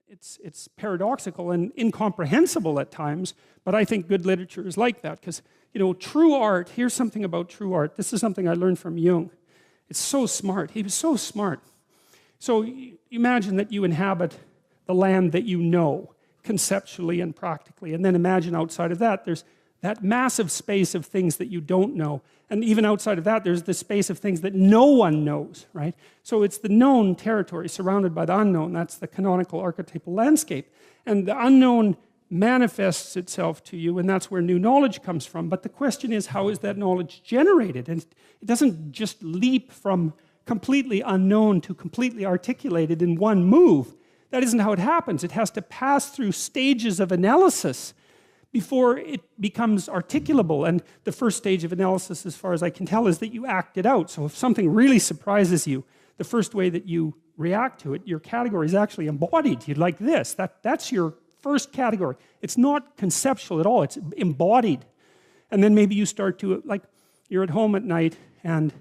it's paradoxical and incomprehensible at times, but I think good literature is like that, because true art, here's something about true art. This is something I learned from Jung. It's so smart. He was so smart. So imagine that you inhabit the land that you know, conceptually and practically, and then imagine outside of that there's that massive space of things that you don't know, and even outside of that there's the space of things that no one knows, right? So it's the known territory surrounded by the unknown. That's the canonical archetypal landscape, and the unknown manifests itself to you, and that's where new knowledge comes from. But the question is, how is that knowledge generated? And it doesn't just leap from completely unknown to completely articulated in one move. That isn't how it happens. It has to pass through stages of analysis before it becomes articulable. And the first stage of analysis, as far as I can tell, is that you act it out. So if something really surprises you, the first way that you react to it, your category is actually embodied. You'd like this. That's your first category. It's not conceptual at all. It's embodied. And then maybe you start to, like, you're at home at night and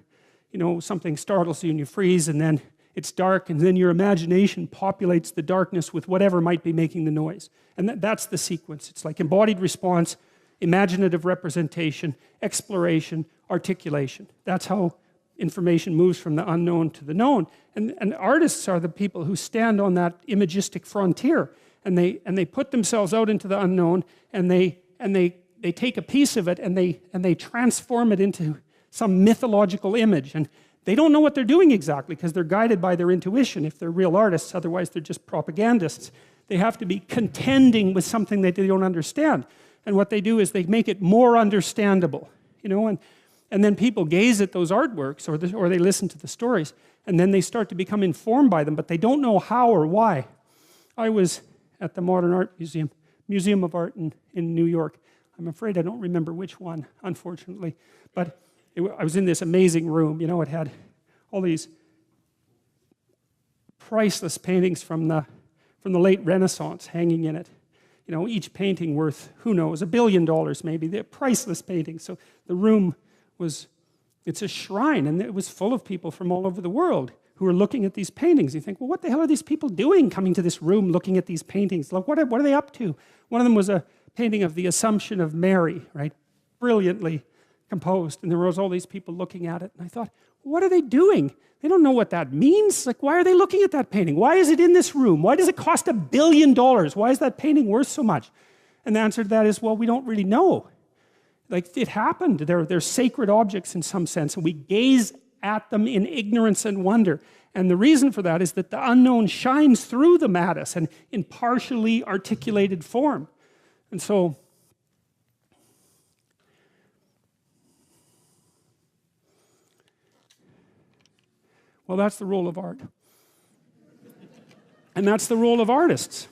something startles you and you freeze, and then it's dark, and then your imagination populates the darkness with whatever might be making the noise. And that's the sequence. It's like embodied response, imaginative representation, exploration, articulation. That's how information moves from the unknown to the known. And artists are the people who stand on that imagistic frontier, and they put themselves out into the unknown, and they take a piece of it and they transform it into some mythological image. And they don't know what they're doing exactly, because they're guided by their intuition if they're real artists. Otherwise they're just propagandists. They have to be contending with something that they don't understand, and what they do is they make it more understandable, and then people gaze at those artworks, or they listen to the stories, and then they start to become informed by them, but they don't know how or why. I was at the Modern Art Museum of Art in New York. I'm afraid I don't remember which one, unfortunately, but I was in this amazing room. It had all these priceless paintings from the late Renaissance hanging in it. Each painting worth, who knows, $1 billion maybe. They're priceless paintings. So the room it's a shrine, and it was full of people from all over the world who were looking at these paintings. You think, well, what the hell are these people doing coming to this room looking at these paintings? Like, what are they up to? One of them was a painting of the Assumption of Mary, right? Brilliantly composed, and there was all these people looking at it, and I thought, what are they doing? They don't know what that means. Like, why are they looking at that painting? Why is it in this room? Why does it cost $1 billion? Why is that painting worth so much? And the answer to that is, well, we don't really know. Like, it happened. They're sacred objects in some sense, and we gaze at them in ignorance and wonder. And the reason for that is that the unknown shines through them at us and in partially articulated form. And so well, that's the role of art. And that's the role of artists.